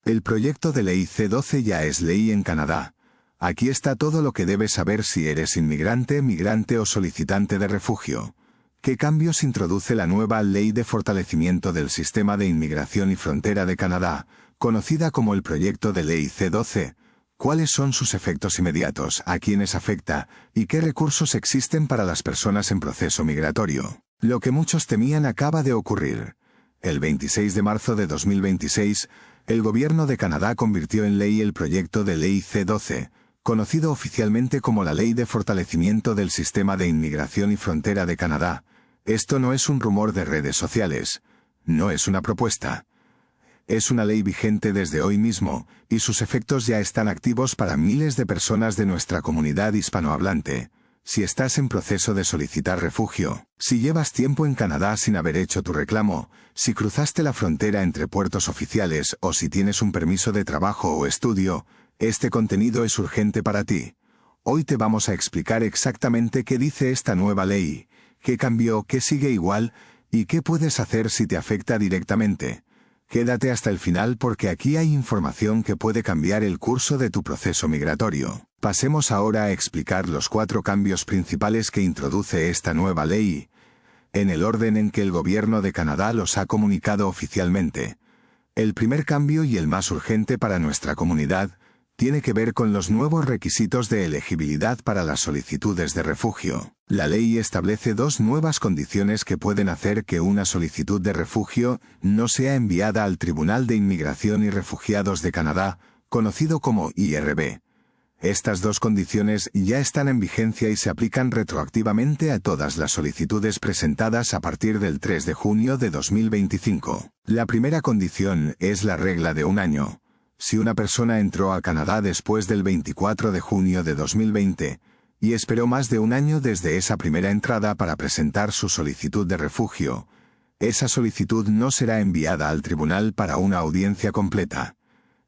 El proyecto de ley C-12 ya es ley en Canadá. Aquí está todo lo que debes saber si eres inmigrante, migrante o solicitante de refugio. ¿Qué cambios introduce la nueva Ley de Fortalecimiento del Sistema de Inmigración y Frontera de Canadá, conocida como el Proyecto de Ley C-12? ¿Cuáles son sus efectos inmediatos, a quiénes afecta, y qué recursos existen para las personas en proceso migratorio? Lo que muchos temían acaba de ocurrir. El 26 de marzo de 2026, el Gobierno de Canadá convirtió en ley el Proyecto de Ley C-12, conocido oficialmente como la Ley de Fortalecimiento del Sistema de Inmigración y Frontera de Canadá. Esto no es un rumor de redes sociales. No es una propuesta. Es una ley vigente desde hoy mismo, y sus efectos ya están activos para miles de personas de nuestra comunidad hispanohablante. Si estás en proceso de solicitar refugio, si llevas tiempo en Canadá sin haber hecho tu reclamo, si cruzaste la frontera entre puertos oficiales o si tienes un permiso de trabajo o estudio, este contenido es urgente para ti. Hoy te vamos a explicar exactamente qué dice esta nueva ley, qué cambió, qué sigue igual y qué puedes hacer si te afecta directamente. Quédate hasta el final porque aquí hay información que puede cambiar el curso de tu proceso migratorio. Pasemos ahora a explicar los 4 cambios principales que introduce esta nueva ley, en el orden en que el Gobierno de Canadá los ha comunicado oficialmente. El primer cambio y el más urgente para nuestra comunidad tiene que ver con los nuevos requisitos de elegibilidad para las solicitudes de refugio. La ley establece 2 nuevas condiciones que pueden hacer que una solicitud de refugio no sea enviada al Tribunal de Inmigración y Refugiados de Canadá, conocido como IRB. Estas 2 condiciones ya están en vigencia y se aplican retroactivamente a todas las solicitudes presentadas a partir del 3 de junio de 2025. La primera condición es la regla de 1 año. Si una persona entró a Canadá después del 24 de junio de 2020 y esperó más de 1 año desde esa primera entrada para presentar su solicitud de refugio, esa solicitud no será enviada al tribunal para una audiencia completa.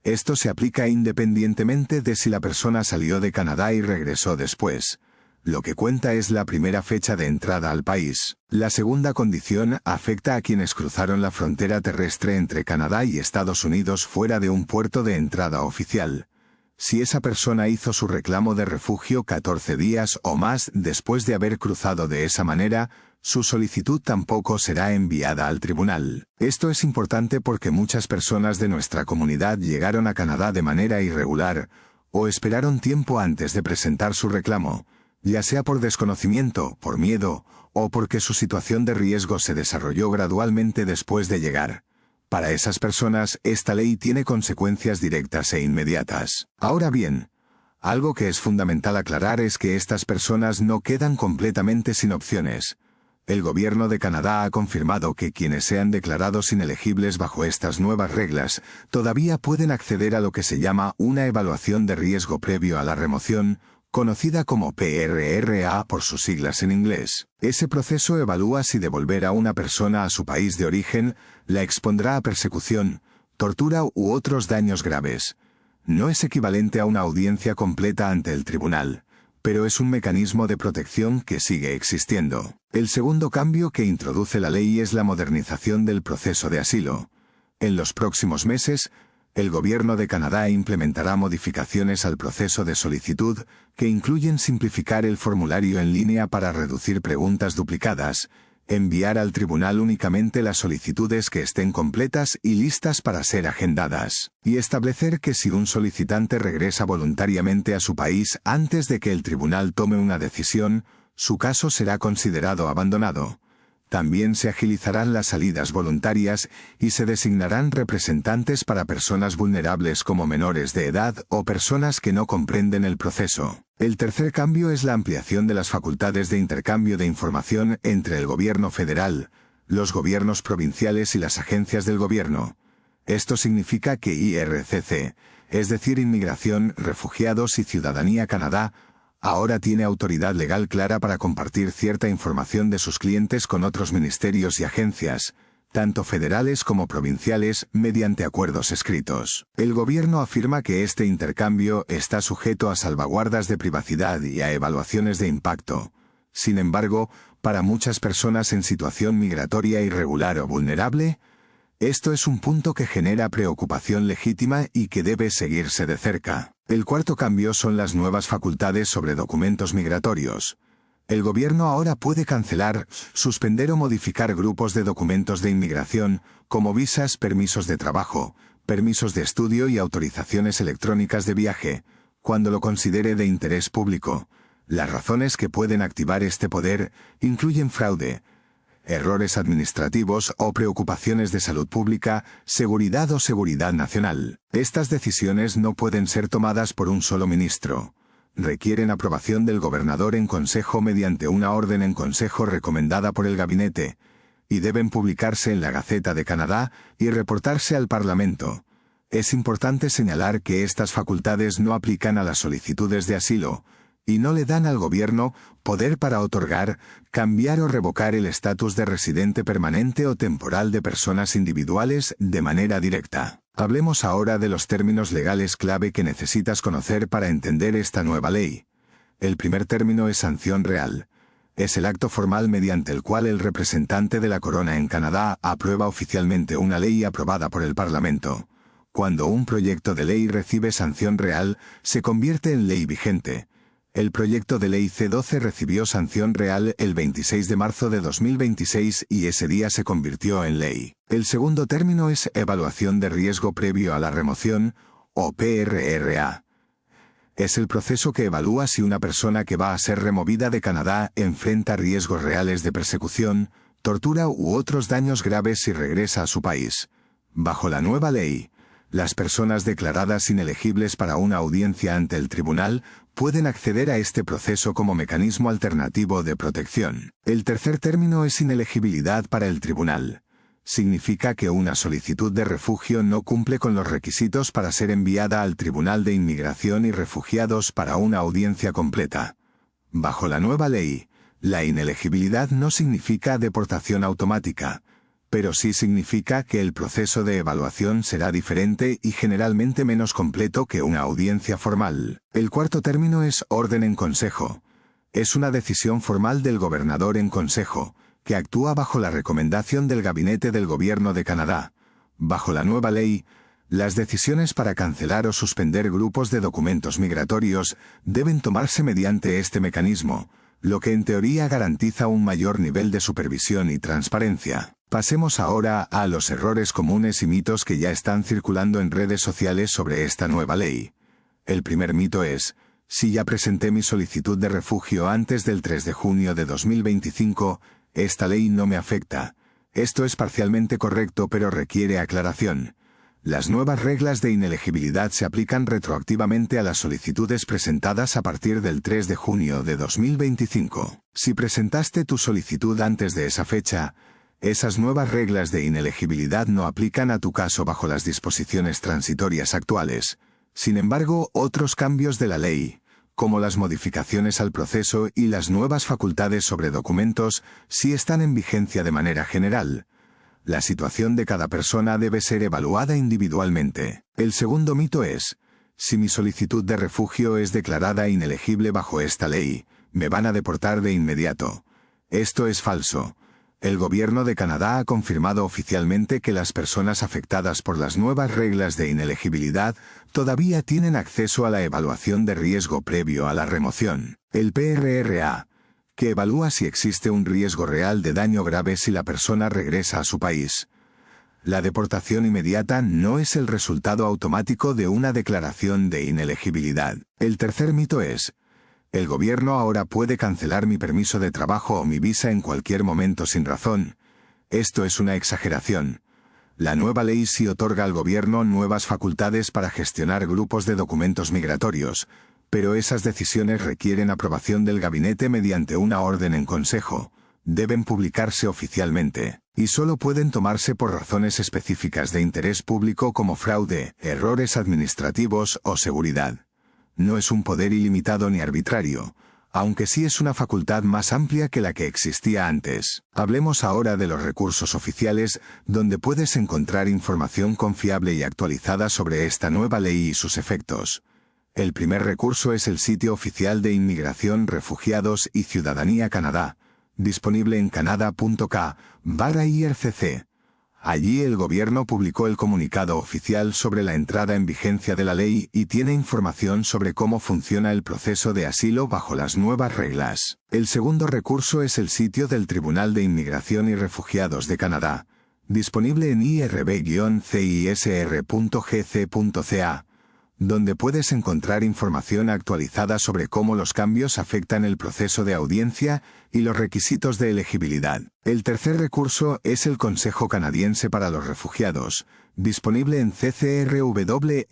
Esto se aplica independientemente de si la persona salió de Canadá y regresó después. Lo que cuenta es la primera fecha de entrada al país. La segunda condición afecta a quienes cruzaron la frontera terrestre entre Canadá y Estados Unidos fuera de un puerto de entrada oficial. Si esa persona hizo su reclamo de refugio 14 días o más después de haber cruzado de esa manera, su solicitud tampoco será enviada al tribunal. Esto es importante porque muchas personas de nuestra comunidad llegaron a Canadá de manera irregular o esperaron tiempo antes de presentar su reclamo, ya sea por desconocimiento, por miedo, o porque su situación de riesgo se desarrolló gradualmente después de llegar. Para esas personas, esta ley tiene consecuencias directas e inmediatas. Ahora bien, algo que es fundamental aclarar es que estas personas no quedan completamente sin opciones. El Gobierno de Canadá ha confirmado que quienes sean declarados inelegibles bajo estas nuevas reglas todavía pueden acceder a lo que se llama una evaluación de riesgo previo a la remoción, conocida como PRRA por sus siglas en inglés. Ese proceso evalúa si devolver a una persona a su país de origen la expondrá a persecución, tortura u otros daños graves. No es equivalente a una audiencia completa ante el tribunal, pero es un mecanismo de protección que sigue existiendo. El segundo cambio que introduce la ley es la modernización del proceso de asilo. En los próximos meses, el Gobierno de Canadá implementará modificaciones al proceso de solicitud que incluyen simplificar el formulario en línea para reducir preguntas duplicadas, enviar al tribunal únicamente las solicitudes que estén completas y listas para ser agendadas, y establecer que si un solicitante regresa voluntariamente a su país antes de que el tribunal tome una decisión, su caso será considerado abandonado. También se agilizarán las salidas voluntarias y se designarán representantes para personas vulnerables como menores de edad o personas que no comprenden el proceso. El tercer cambio es la ampliación de las facultades de intercambio de información entre el gobierno federal, los gobiernos provinciales y las agencias del gobierno. Esto significa que IRCC, es decir, Inmigración, Refugiados y Ciudadanía Canadá, ahora tiene autoridad legal clara para compartir cierta información de sus clientes con otros ministerios y agencias, tanto federales como provinciales, mediante acuerdos escritos. El gobierno afirma que este intercambio está sujeto a salvaguardas de privacidad y a evaluaciones de impacto. Sin embargo, para muchas personas en situación migratoria irregular o vulnerable, Esto es un punto que genera preocupación legítima y que debe seguirse de cerca. El cuarto cambio son las nuevas facultades sobre documentos migratorios. El gobierno ahora puede cancelar, suspender o modificar grupos de documentos de inmigración, como visas, permisos de trabajo, permisos de estudio y autorizaciones electrónicas de viaje, cuando lo considere de interés público. Las razones que pueden activar este poder incluyen fraude, errores administrativos o preocupaciones de salud pública, seguridad o seguridad nacional. Estas decisiones no pueden ser tomadas por un solo ministro. Requieren aprobación del gobernador en consejo mediante una orden en consejo recomendada por el gabinete, y deben publicarse en la Gaceta de Canadá y reportarse al Parlamento. Es importante señalar que estas facultades no aplican a las solicitudes de asilo, y no le dan al gobierno poder para otorgar, cambiar o revocar el estatus de residente permanente o temporal de personas individuales de manera directa. Hablemos ahora de los términos legales clave que necesitas conocer para entender esta nueva ley. El primer término es sanción real. Es el acto formal mediante el cual el representante de la corona en Canadá aprueba oficialmente una ley aprobada por el Parlamento. Cuando un proyecto de ley recibe sanción real, se convierte en ley vigente. El proyecto de ley C-12 recibió sanción real el 26 de marzo de 2026 y ese día se convirtió en ley. El segundo término es evaluación de riesgo previo a la remoción, o PRRA. Es el proceso que evalúa si una persona que va a ser removida de Canadá enfrenta riesgos reales de persecución, tortura u otros daños graves si regresa a su país. Bajo la nueva ley, las personas declaradas inelegibles para una audiencia ante el tribunal pueden acceder a este proceso como mecanismo alternativo de protección. El tercer término es inelegibilidad para el tribunal. Significa que una solicitud de refugio no cumple con los requisitos para ser enviada al Tribunal de Inmigración y Refugiados para una audiencia completa. Bajo la nueva ley, la inelegibilidad no significa deportación automática, pero sí significa que el proceso de evaluación será diferente y generalmente menos completo que una audiencia formal. El cuarto término es orden en consejo. Es una decisión formal del gobernador en consejo, que actúa bajo la recomendación del Gabinete del Gobierno de Canadá. Bajo la nueva ley, las decisiones para cancelar o suspender grupos de documentos migratorios deben tomarse mediante este mecanismo, lo que en teoría garantiza un mayor nivel de supervisión y transparencia. Pasemos ahora a los errores comunes y mitos que ya están circulando en redes sociales sobre esta nueva ley. El primer mito es: si ya presenté mi solicitud de refugio antes del 3 de junio de 2025, esta ley no me afecta. Esto es parcialmente correcto, pero requiere aclaración. Las nuevas reglas de inelegibilidad se aplican retroactivamente a las solicitudes presentadas a partir del 3 de junio de 2025. Si presentaste tu solicitud antes de esa fecha, esas nuevas reglas de inelegibilidad no aplican a tu caso bajo las disposiciones transitorias actuales. Sin embargo, otros cambios de la ley, como las modificaciones al proceso y las nuevas facultades sobre documentos, sí están en vigencia de manera general. La situación de cada persona debe ser evaluada individualmente. El segundo mito es: si mi solicitud de refugio es declarada inelegible bajo esta ley, me van a deportar de inmediato. Esto es falso. El gobierno de Canadá ha confirmado oficialmente que las personas afectadas por las nuevas reglas de inelegibilidad todavía tienen acceso a la evaluación de riesgo previo a la remoción, el PRRA, que evalúa si existe un riesgo real de daño grave si la persona regresa a su país. La deportación inmediata no es el resultado automático de una declaración de inelegibilidad. El tercer mito es: el gobierno ahora puede cancelar mi permiso de trabajo o mi visa en cualquier momento sin razón. Esto es una exageración. La nueva ley sí otorga al gobierno nuevas facultades para gestionar grupos de documentos migratorios, pero esas decisiones requieren aprobación del gabinete mediante una orden en consejo. Deben publicarse oficialmente, y solo pueden tomarse por razones específicas de interés público como fraude, errores administrativos o seguridad. No es un poder ilimitado ni arbitrario, aunque sí es una facultad más amplia que la que existía antes. Hablemos ahora de los recursos oficiales, donde puedes encontrar información confiable y actualizada sobre esta nueva ley y sus efectos. El primer recurso es el sitio oficial de Inmigración, Refugiados y Ciudadanía Canadá, disponible en canada.ca/IRCC. Allí el gobierno publicó el comunicado oficial sobre la entrada en vigencia de la ley y tiene información sobre cómo funciona el proceso de asilo bajo las nuevas reglas. El segundo recurso es el sitio del Tribunal de Inmigración y Refugiados de Canadá, disponible en irb-cisr.gc.ca, donde puedes encontrar información actualizada sobre cómo los cambios afectan el proceso de audiencia y los requisitos de elegibilidad. El tercer recurso es el Consejo Canadiense para los Refugiados, disponible en ccrweb.ca,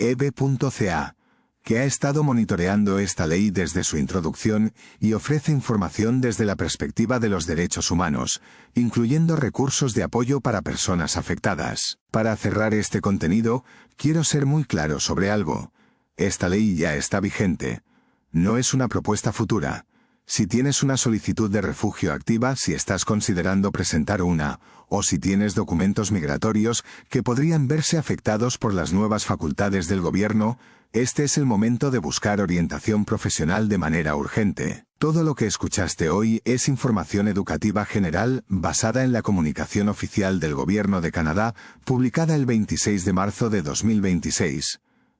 que ha estado monitoreando esta ley desde su introducción y ofrece información desde la perspectiva de los derechos humanos, incluyendo recursos de apoyo para personas afectadas. Para cerrar este contenido, quiero ser muy claro sobre algo. Esta ley ya está vigente. No es una propuesta futura. Si tienes una solicitud de refugio activa, si estás considerando presentar una, o si tienes documentos migratorios que podrían verse afectados por las nuevas facultades del gobierno, este es el momento de buscar orientación profesional de manera urgente. Todo lo que escuchaste hoy es información educativa general basada en la comunicación oficial del Gobierno de Canadá, publicada el 26 de marzo de 2026.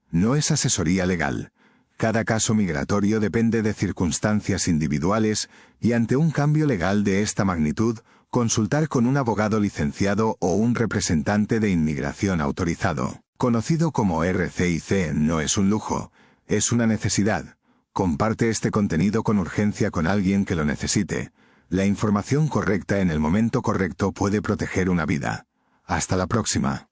No es asesoría legal. Cada caso migratorio depende de circunstancias individuales y ante un cambio legal de esta magnitud, consultar con un abogado licenciado o un representante de inmigración autorizado. Conocido como RCIC no es un lujo, es una necesidad. Comparte este contenido con urgencia con alguien que lo necesite. La información correcta en el momento correcto puede proteger una vida. Hasta la próxima.